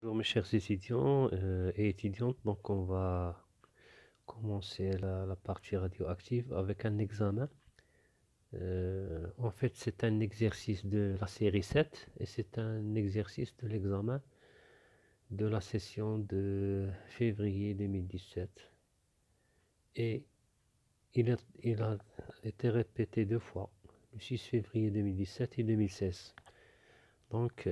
Bonjour mes chers étudiants et étudiantes, donc on va commencer la partie radioactive avec un examen. En fait c'est un exercice de la série 7 et c'est un exercice de l'examen de la session de février 2017. Et il a été répété deux fois, le 6 février 2017 et 2016. Donc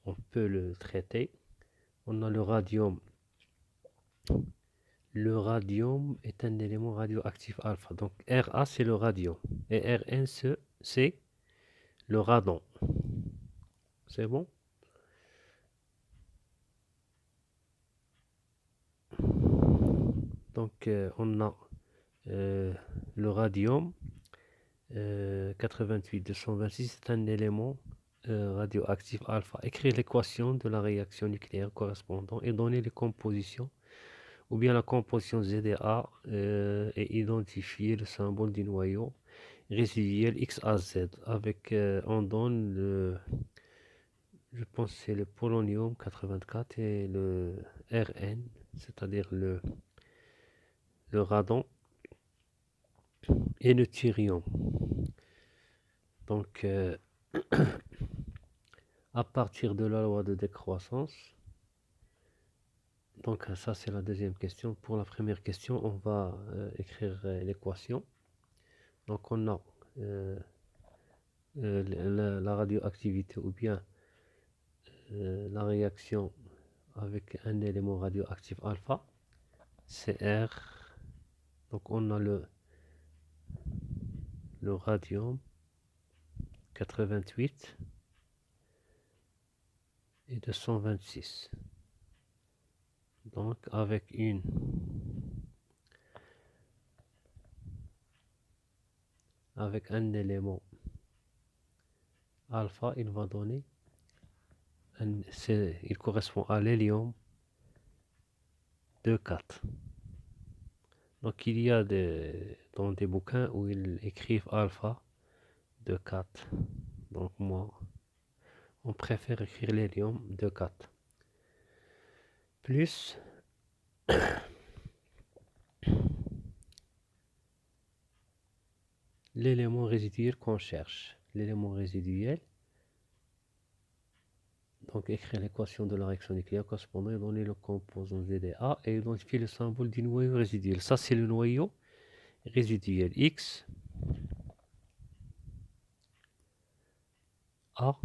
on peut le traiter. On a le radium. Le radium est un élément radioactif alpha. Donc Ra c'est le radium et Rn c'est le radon. C'est bon? Donc on a le radium 88-226 c'est un élément radioactif alpha. Écrire l'équation de la réaction nucléaire correspondante et donner les compositions ou bien la composition ZA et identifier le symbole du noyau résiduel X à Z avec on donne je pense que c'est le polonium 84 et le Rn, c'est-à-dire le radon et le thyrium. Donc à partir de la loi de décroissance, donc ça c'est la deuxième question. Pour la première question, on va écrire l'équation. Donc on a la radioactivité ou bien la réaction avec un élément radioactif alpha, c'est R. Donc on a le radium 88 et 226. Donc avec un élément alpha, il va donner il correspond à l'hélium 2,4. Donc il y a dans des bouquins où ils écrivent alpha 2,4. Donc moi, on préfère écrire l'hélium 2,4. Plus l'élément résiduel qu'on cherche. L'élément résiduel, donc écrire l'équation de la réaction nucléaire correspondant et donner le composant ZA et identifier le symbole du noyau résiduel. Ça c'est le noyau résiduel X A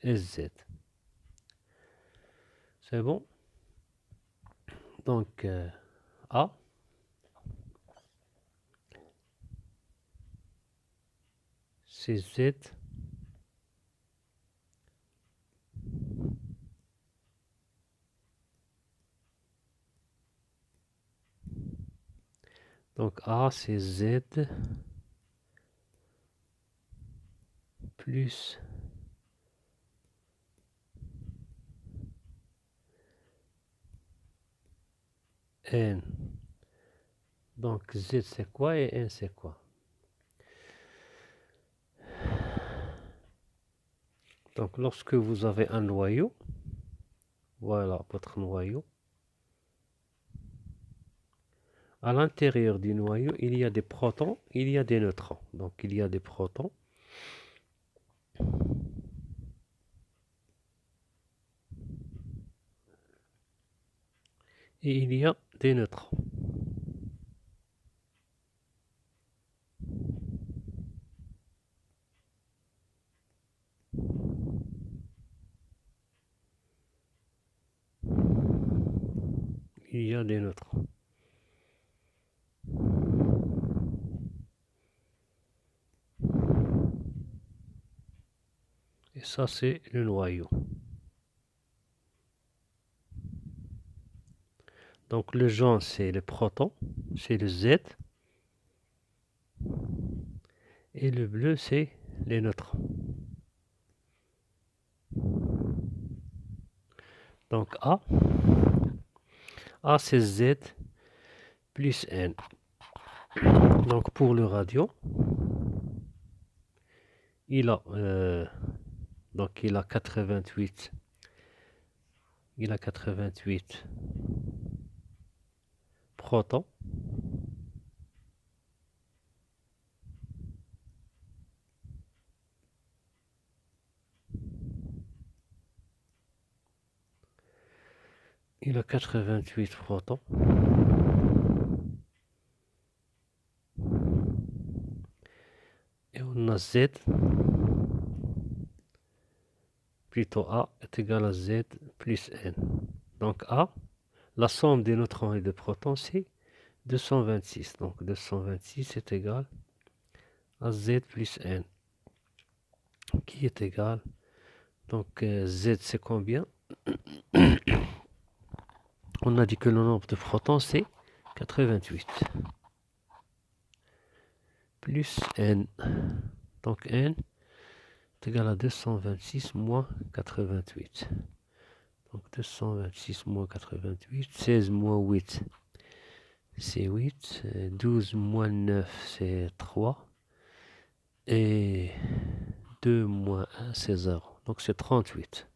et Z. C'est bon? Donc A c'est Z donc A c'est Z plus N. Donc Z c'est quoi et N c'est quoi? Donc lorsque vous avez un noyau, voilà votre noyau. À l'intérieur du noyau, il y a des protons, il y a des neutrons. Donc il y a des protons et il y a des neutrons. Il y a des neutrons. Et ça c'est le noyau. Donc le jaune c'est le proton, c'est le Z. Et le bleu c'est les neutrons. Donc A c'est Z plus N. Donc pour le radium, il a, donc il a 88, il a 88 protons. Il a 88 protons. Et on a Z, plutôt A, est égal à Z plus N. Donc A, la somme des neutrons et des protons, c'est 226. Donc 226 est égal à Z plus N, qui est égal. Donc Z, c'est combien? On a dit que le nombre de protons, c'est 88. Plus N. Donc N est égal à 226 moins 88. Donc 226 moins 88, 16 moins 8, c'est 8. 12 moins 9, c'est 3. Et 2 moins 1, c'est 0. Donc c'est 38.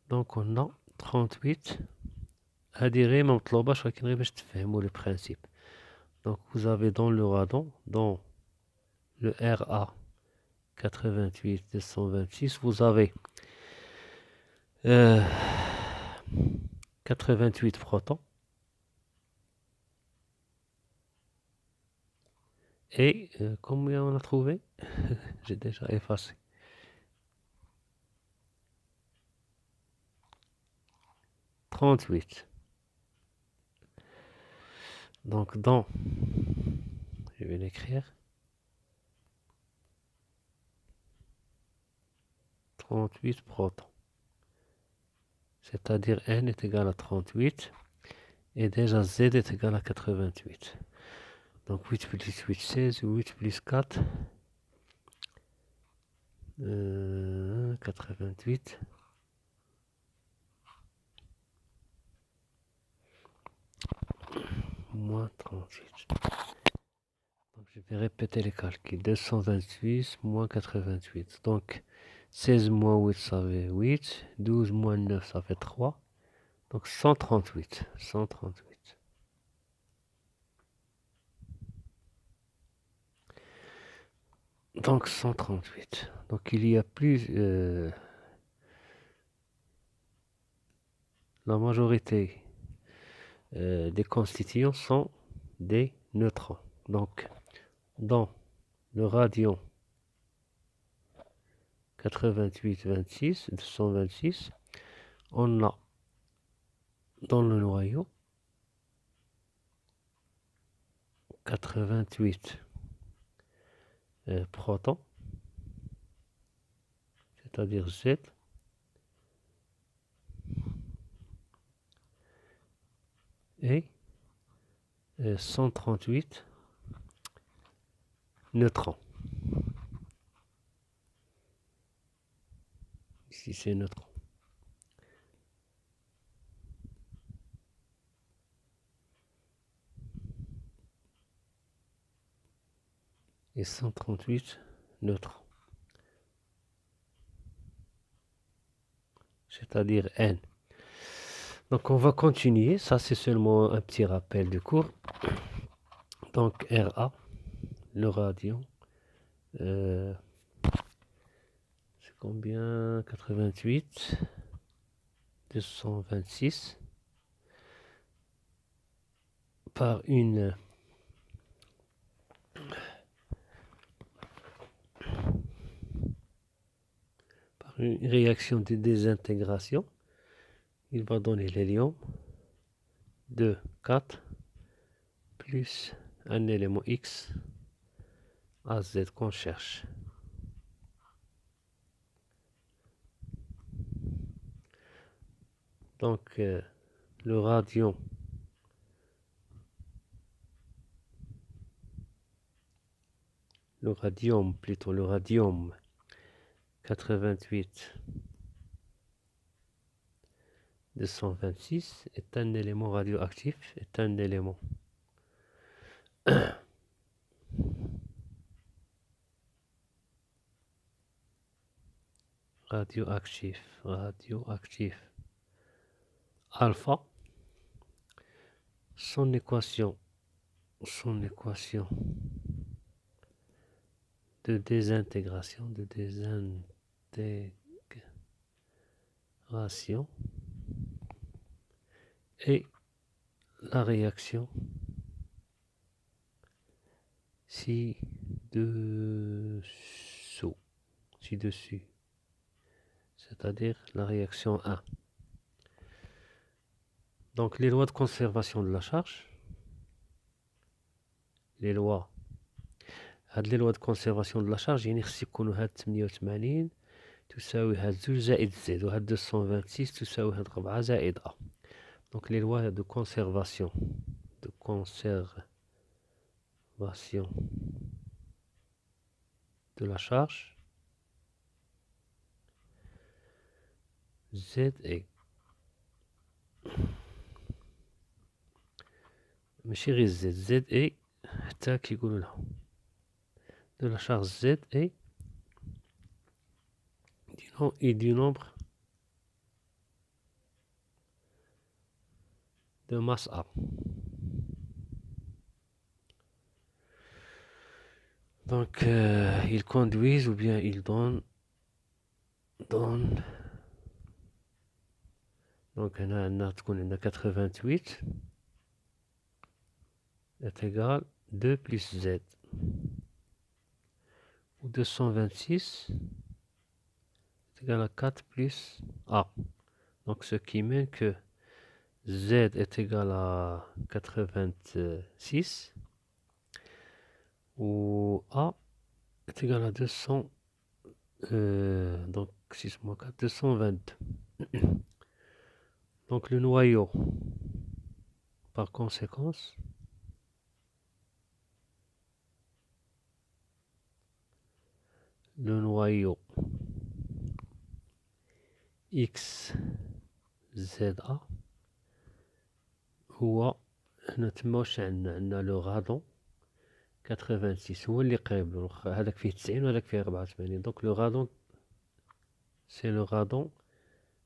Donc on a 38. هذه مطلوبة شغل غير باش تفهموا le principe. Donc vous avez dans le radon, dans le RA 88 226, vous avez 88 protons et combien on a trouvé? J'ai déjà effacé. 38. Donc dans, je vais l'écrire, 38 protons. C'est-à-dire N est égal à 38 et déjà Z est égal à 88. Donc 8 plus 8, 16, 8 plus 4, 88. Moins 38. Donc je vais répéter les calculs. 228 moins 88. Donc 16 moins 8, ça fait 8. 12 moins 9, ça fait 3. Donc 138. 138. Donc 138. Donc il y a plus... la majorité des constituants sont des neutrons. Donc dans le radion 88-26, 226, on a dans le noyau 88 protons, c'est-à-dire Z, et 138 neutrons. Ici c'est neutrons. Et 138 neutrons. C'est-à-dire N. Donc on va continuer. Ça c'est seulement un petit rappel du cours. Donc Ra, le radion. C'est combien? 88, 226 par une réaction de désintégration. Il va donner l'hélium 2, 4 plus un élément X à Z qu'on cherche. Donc le radium plutôt le radium 88 226 est un élément radioactif, est un élément radioactif alpha, son équation de désintégration, et la réaction ci-dessus, c'est-à-dire la réaction 1. Donc les lois de conservation de la charge, les lois de conservation de la charge يعني خص يكونوا هاد 88 تساوي هاد 2 زائد زد وهاد 226 تساوي هاد 4 زائد A. Donc les lois de conservation de la charge ZE ماشي غير ZE حتى كيقولوا لها de la charge ZE et du nombre de masse A. Donc ils conduisent ou bien ils donnent. Donc هنا تكون عندنا 88 est égal 2 plus Z. Ou 226 est égal à 4 plus A. Donc ce qui mène que Z est égal à 86 ou A est égal à 200, donc 6 moins 4, 222. Donc le noyau, par conséquence, le noyau XZA هو هنا تماش عندنا لو غادون 86 هو اللي قريب له، هذاك فيه 90 وهذاك فيه 84. دونك لو غادون سي لو غادون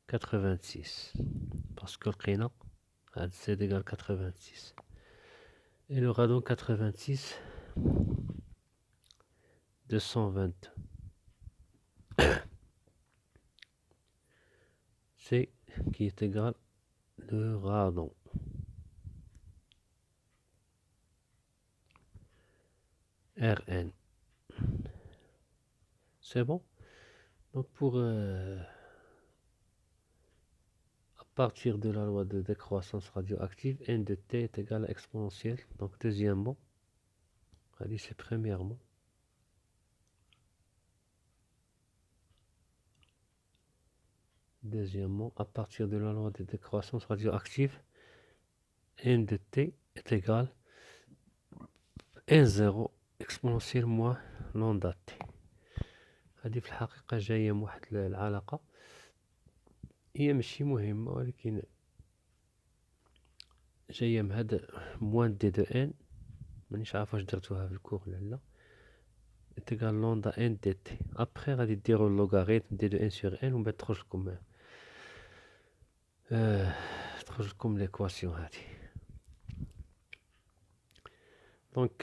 86 باسكو لقينا هاد زد ايكال 86 et le radon 86 220 c'est qui est égal le radon Rn. C'est bon. Donc pour à partir de la loi de décroissance radioactive, n de t est égal à exponentielle. Donc deuxièmement, allez c'est premièrement. Deuxièmement, à partir de la loi de décroissance radioactive, n de t est égal à n0 exponentielle moins lambda t. هذه في الحقيقة جاية من واحد العلاقة هي ماشي مهمة ولكن جاية من هذا موان دي دو ان، مانيش عارف واش درتوها في الكور ولا لا. تيكال لوندا ان دي تي. ابخي غادي ديرو اللوغاريتم دي دو ان سور ان ومن بعد تخرج لكم ليكواسيون هادي. دونك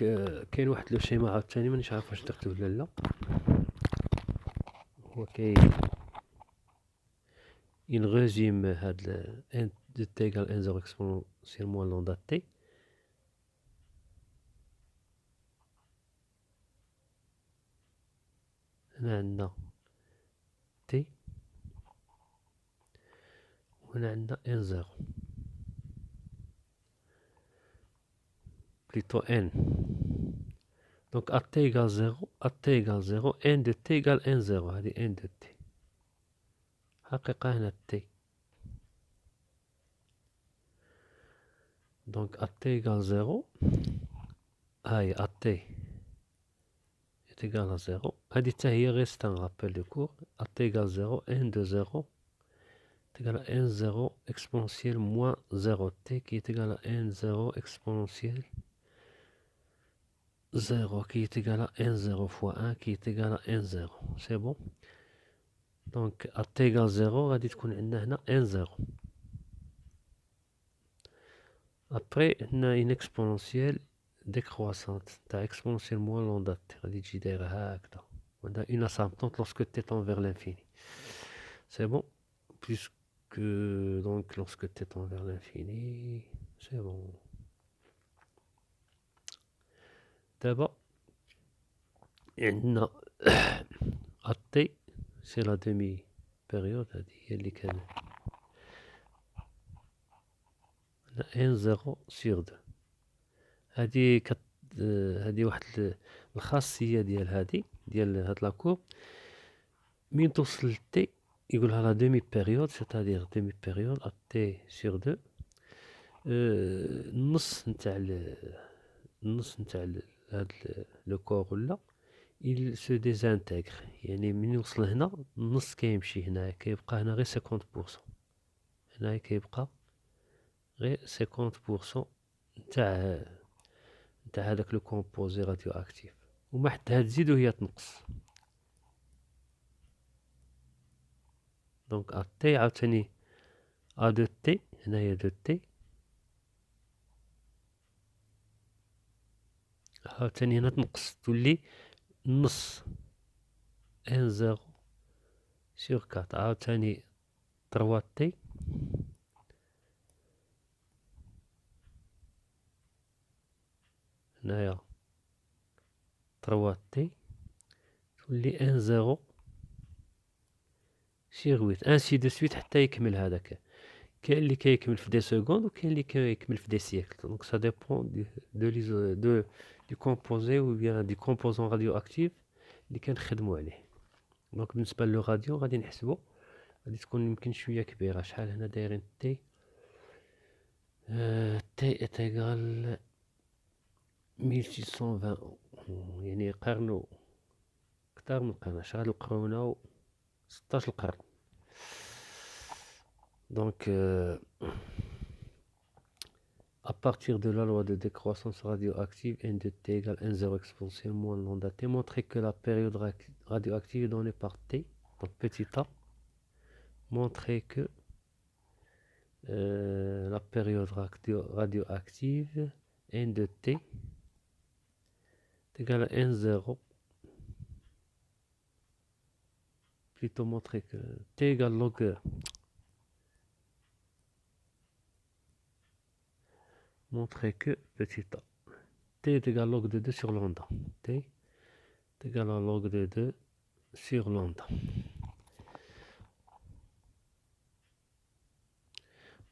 كاين واحد لو شيما عاوتاني مانيش عارف واش درتو ولا لا. هو il résume هاد n de t égale n0 exponentiellement lambda t. هنا عندنا t وهنا عندنا n0 plutôt n. Donc à t égale 0, n de t égale n0. هذه n de t. حقيقة هنا t. Donc à t égale 0, هاي à t est égal à 0. هذه حتى هي غير c'est un rappel de cours. À t égale 0, n de 0 est égal à n0 exponentielle moins 0t qui est égal à n0 exponentielle 0 qui est égal à n0 fois 1 qui est égal à n0. C'est bon. دونك t égale 0 غادي تكون عندنا هنا n 0. ابري هنا une exponentielle décroissante تاع exponentielle moins lambda t غادي تجي دايرة هكذا. On a une asymptote lorsque t tend vers l'infini. C'est bon, puisque donc lorsque t tend vers l'infini, c'est bon. D'abord, عندنا t c'est la demi-période هذه هي اللي كان n 0 sur 2. هذه هذه واحد الخاصية ديال هاد لاكور. من توصل ل t يقولها لا demi période, c'est-à-dire demi période à t sur 2. النص نتاع هاد لو كور ولا il se désintègre. يعني من يوصل هنا النص كيمشي هنا كيبقى هنا غير 50%. هنا كيبقى غير 50% نتاع هذاك لو كومبوزي راديو اكتيف، وما حدها تزيد وهي تنقص. دونك ا تي عاوتاني ا دو تي هنايا دو تي عاوتاني هنا تنقص تولي نص ان زيرو سور كات. عاوتاني تروا تي هنايا تروا تي تولي ان زيرو سيغ ويت انسي دو سويت حتى يكمل هذاك. كاين اللي كيكمل في دي سكوند وكاين اللي كيكمل في دي سيكل. دونك سا ديبون دو كومبوزي ou bien دي كومبوزون راديو اكتيف اللي كنخدموا عليه. دونك بالنسبه لو راديو غادي نحسبوا غادي تكون يمكن شويه كبيره. شحال هنا دايرين تي تي اتيغال 1620 يعني قرنو كثر من قرن 10 القرون و 16 القرن. Donc, à partir de la loi de décroissance radioactive, n de t égale n0 exponentielle moins lambda t, montrer que la période radioactive est donnée par t, donc petit a, montrer que la période radioactive n de t est égale à n0, plutôt montrer que t égale log montrer que petit a t est égal à log de 2 sur lambda. T est égal à log de 2 sur lambda.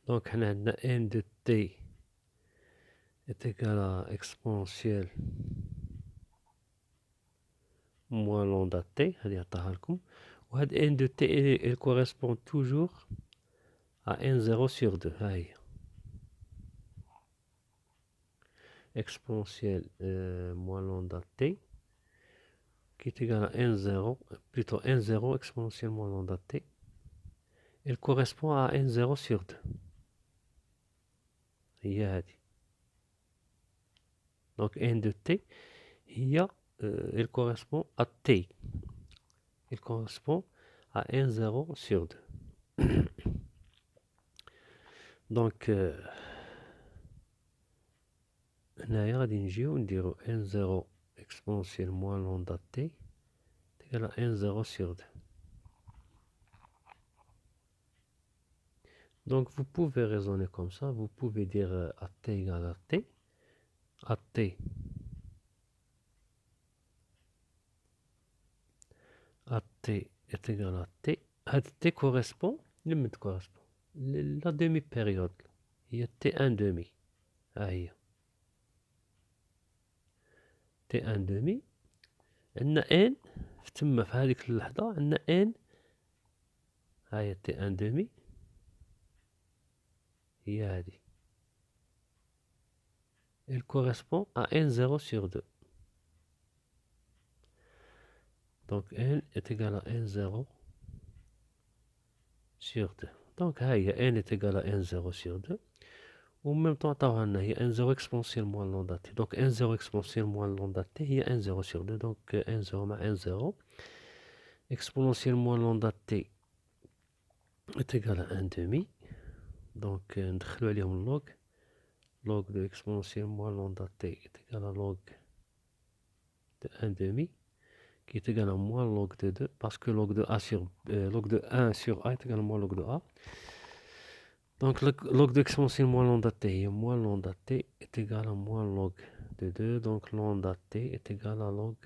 Donc, on a n de t est égal à exponentielle moins lambda t. Et n de t elle correspond toujours à n0 sur 2. Aïe. Exponentielle moins lambda t qui est égal à n0, plutôt n0 exponentielle moins lambda t, elle correspond à n0 sur 2. هي هذه. Donc n de t elle correspond à t. Elle correspond à n0 sur 2. Donc هنايا غادي نجيو نديرو n0 exponentielle moins lambda t égale à n0 sur 2. Donc vous pouvez raisonner comme ça, vous pouvez dire à t égale à t, à t est égal à t. T correspond, la demi-période. Il y a t1 demi. هي t1 demi. عندنا n تما في هذيك اللحظة عندنا n هي t1 demi هي هذه. Elle correspond à n0 sur 2. Donc n est égal à n0 sur 2. Donc n est égal à n0 sur 2. En même temps, il y a n0 exponentielle moins lambda t. Donc n0 exponentielle moins lambda t, il y a n0 sur 2. Donc n0 مع n0. exponentielle moins lambda t est égal à 1 demi. Donc, ندخلو عليهم log. Log de exponentielle moins lambda t est égal à log de 1 demi, qui est égal à moins log de 2, parce que log de, log de 1 sur a est égal à moins log de a. Donc, le log de exponentielle moins lambda t, moins lambda t est égal à moins log de 2. Donc, lambda t est égal à log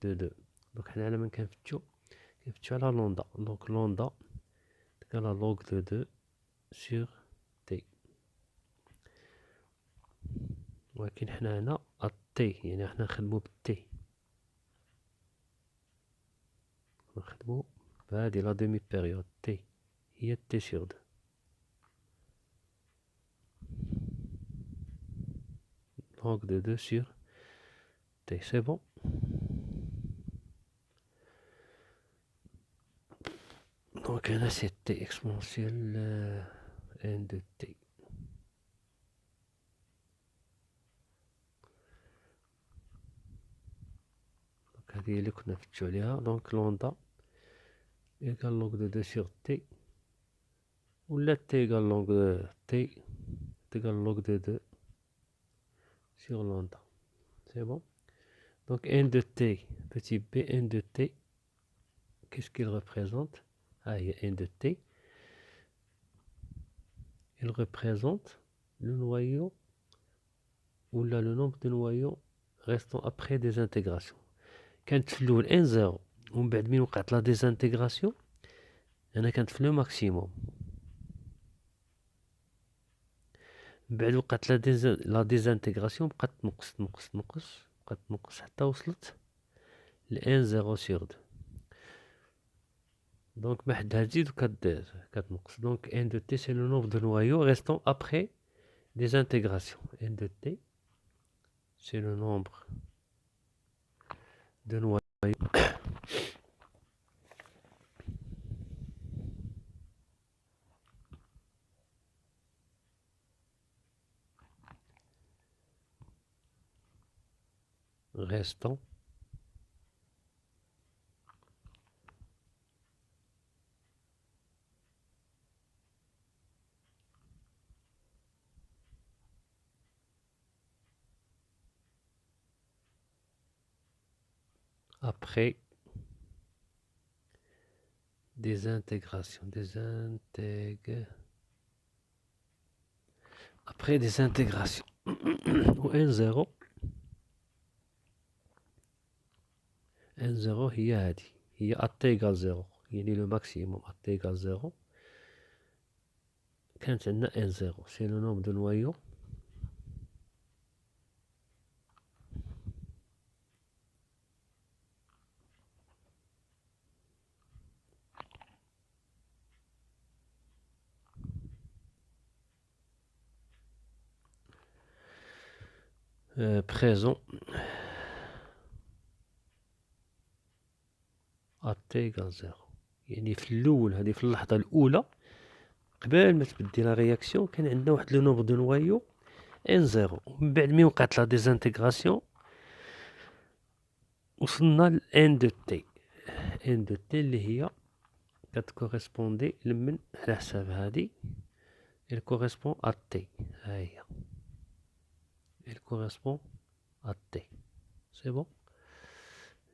de 2. Donc, on a la même كنفتشو على lambda. Donc, lambda est égal à log de 2 sur t. ولكن حنا هنا t، يعني حنا نخدمو بالتي، نخدمو بهادي لا دومي بيريود t هي t sur 2. Log de 2 sur t, c'est bon. Donc là c'est t exponentielle n de t. Donc هذه اللي كنا نفتشو عليها. Donc lambda égale log de 2 sur t, ou la t égale log de t est égal log de 2 sur lambda. C'est bon. Donc n de t, petit b, n de t, qu'est-ce qu'il représente? Ah, il y a n de t. Il représente le noyau, ou là le nombre de noyaux restant après des intégrations. كانت في الأول n 0 ومن بعد من وقعت لا ديزانتيغراسيون أنا كانت في لو ماكسيموم، من بعد وقعت لا ديزانتيغراسيون بقات تنقص بقات تنقص حتى وصلت ل n 0 sur 2. دونك ما حدها تزيد وكتنقص. دونك n de t c'est le nombre de noyaux restant après des intégrations. n de t c'est le nombre de noyaux restant après des intégrations, après des intégrations. و n0 هي هذه، هي at égale 0، يعني le maximum at égale 0. كانت عندنا n0 c'est le nombre de noyaux présents at égale 0. يعني في الأول، هذه في اللحظة الأولى قبل ما تبدي لا رياكسيون كان عندنا واحد لو نومبر دو نوايو n0، ومن بعد ملي وقعت لا ديزانتيغراسيون وصلنا ل n de t. n de t اللي هي كتكوريسبوندي لمن على حساب هادي elle correspond à t. ها هي elle correspond à t. c'est bon.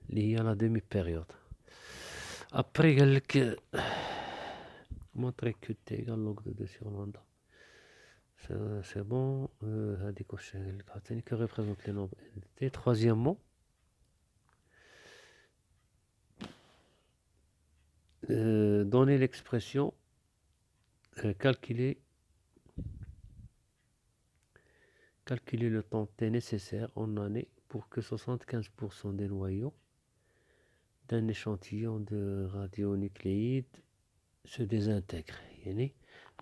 اللي هي لا demi période. après قال لك montrer que t égale log de 2 sur lambda. c'est bon. هذيك واش قال لك عاوتاني que représente les nombres n de t. troisièmement donner l'expression calculer le temps t nécessaire en année pour que 75% des noyaux d'un échantillon de radionucléides se désintègrent. يعني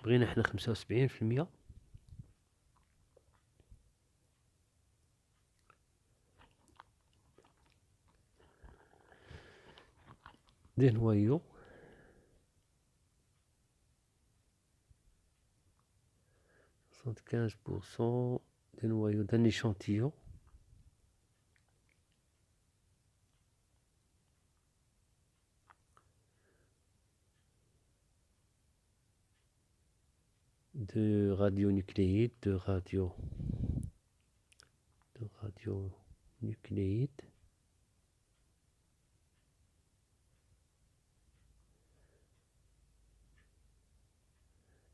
بغينا حنا 75% des noyaux des noyaux d'un échantillon de radionucléides, de radionucléides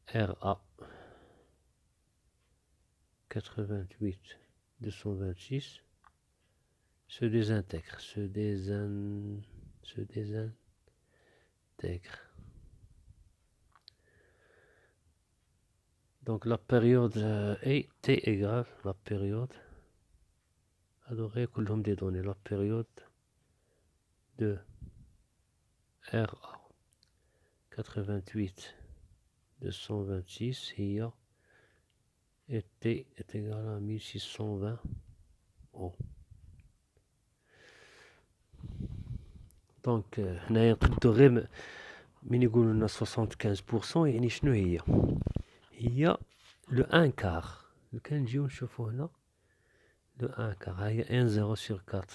RA 88 226 se désintègre, se désintègre. Donc la période est T égale la période, adoré كلهم des données, la période de RA 88 226 هي et T est égal à 1620 O. دونك هنايا نقدروا غير من يقولوا لنا 75% يعني شنو هي لو ان كار. لو كان نجيو نشوفوا هنا لو ان كار، ها هي 1 0 sur 4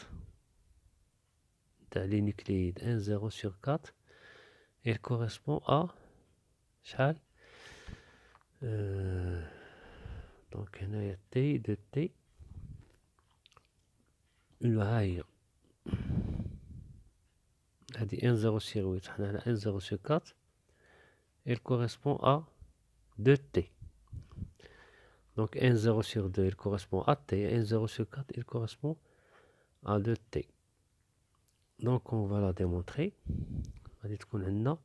تاع لي نيكلييد، 1 0 sur 4 il correspond à شحال دونك هنايا تي دو تي ها هي هادي 1 0 sur 8 حنا على 1 0 sur 4 il correspond à 2t. Donc 1 0 sur 2 il correspond à t, 1 0 sur 4 il correspond à 2t. Donc on va la démontrer. غادي تكون عندنا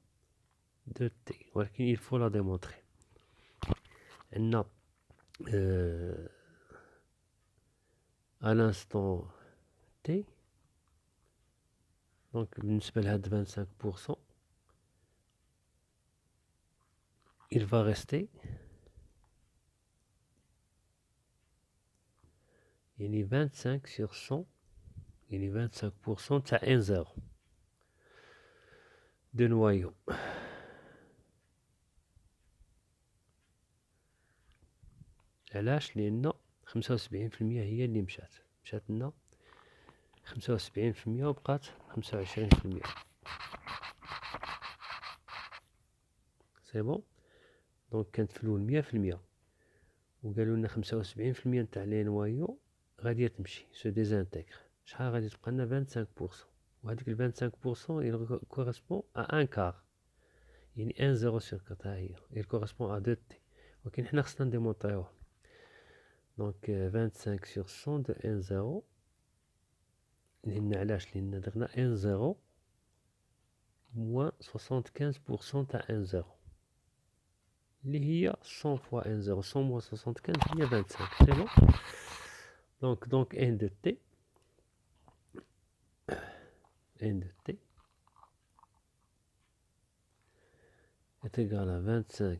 2t ولكن il faut la démontrer. عندنا à l'instant t, donc بالنسبة لهاد 25% il va rester يعني 25 sur 100 يعني 25% تاع 1 0 de noyau. علاش؟ لأن 75% هي اللي مشات لنا 75% وبقات 25%. سي بون. دونك كانت في الأول 100% وقالوا لنا 75% نتاع لي نوايو غادي تمشي سو ديزانتيغر. شحال غادي تبقى لنا 25%، وهذيك 25% il correspond à un quart يعني 1 0 sur 4 ها هي il correspond à 2t. ولكن حنا خصنا نديمونطريوه. دونك 25 sur 100 de 1 0 لأن علاش؟ لأن درنا 1 0 moins 75% تاع 1 0 اللي هي 100 fois 1 0 100 moins 75 هي 25. c'est bon. donc 1 de t est égal à 25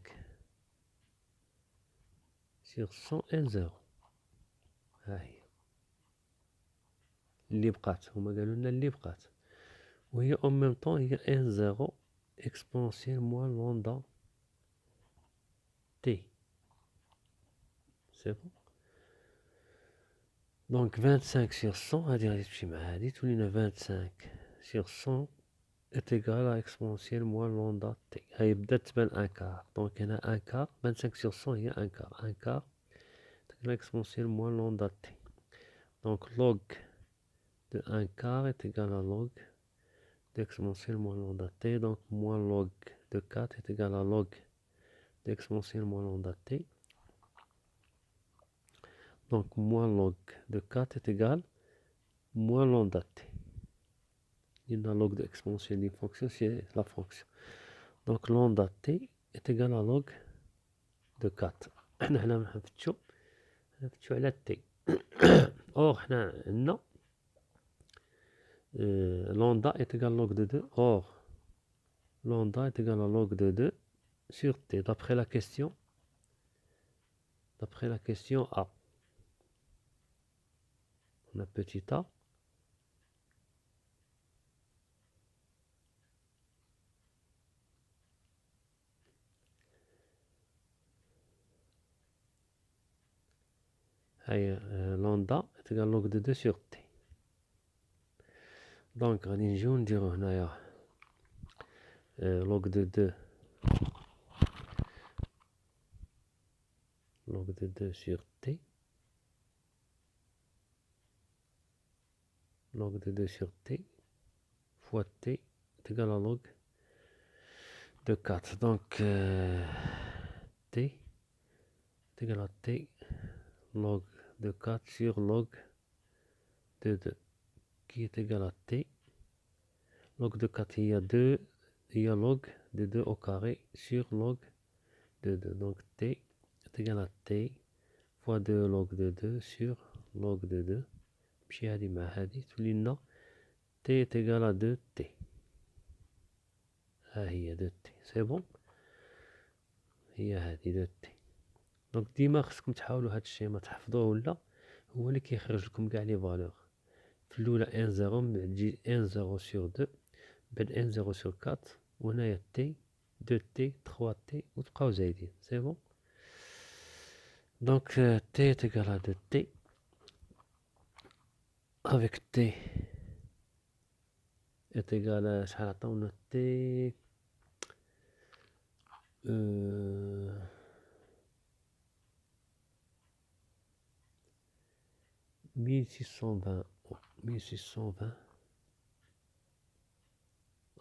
sur 100 1 0. ها هي اللي بقات، هما قالوا لنا اللي بقات، وهي en même temps هي 1 0 exponentielle moins lambda t. c'est bon. donc 25 sur 100 هادي غادي تمشي مع هادي تولينا 25 sur 100 est égal à exponentielle moins lambda t. هاي بدات تبان ان كار. دونك هنا ان كار 25 sur 100 هي ان كار. ان كار تقرا exponentielle moins lambda t. donc log de 1 quart est égal à log d'exponentielle moins lambda t. donc moins log de 4 est égal à log d'exponentielle moins lambda t. donc moins log de 4 est égal moins lambda t. Il y a log de exponentielle d'une fonction, c'est la fonction. donc lambda t est égal à log de 4. حنا نفتشو على t. or حنا عندنا lambda est égal à log de 2. or lambda est égal à log de 2 sur t d'après la question A. On a petit a. lambda est égal à log de 2 sur t. donc غادي نجيو نديرو هنايا log de 2 log de 2 sur t. Log de 2 sur t fois t est égal à log de 4. Donc t est égal à t log de 4 sur log de 2 qui est égal à t. Log de 4, il y a 2, il y a log de 2 au carré sur log de 2. Donc t est égal à t fois 2 log de 2 sur log de 2. مشي هذه مع هذه تولي لنا t est égal à 2t. ها هي 2t. سي بون. هي هذه 2t. دونك ديما خصكم تحاولوا هاد الشيما تحفظوه ولا هو اللي كيخرج لكم كاع لي فالور. في الاولى 1 0 من بعد تجي 1 0 sur 2 بعد 1 0 sur 4 وهنايا t 2t 3t وتبقاو زايدين. سي بون. دونك t est égal à 2t avec t est égal à شحال عطاونا t 1620. 1620.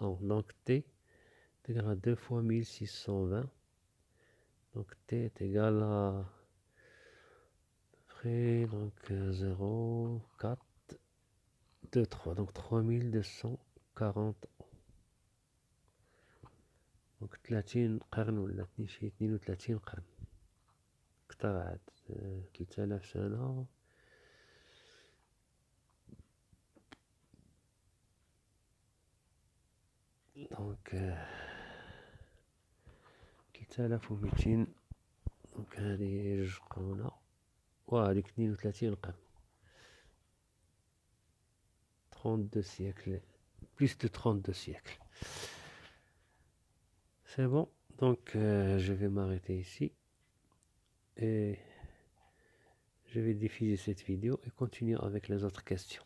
Oh, donc t est égal à 2 fois 1620. Donc t est égal à près donc 0, 4, 2, 3. Donc 3240. Donc 30 قرن ولا شي 32 قرن. أكثر عاد 3000 سنة. دونك 3200. دونك هذه 2 قرون وهذيك 32 قرن. 32 siècles. Plus de 32 siècles. C'est bon. Donc je vais m'arrêter ici. Et je vais diffuser cette vidéo et continuer avec les autres questions.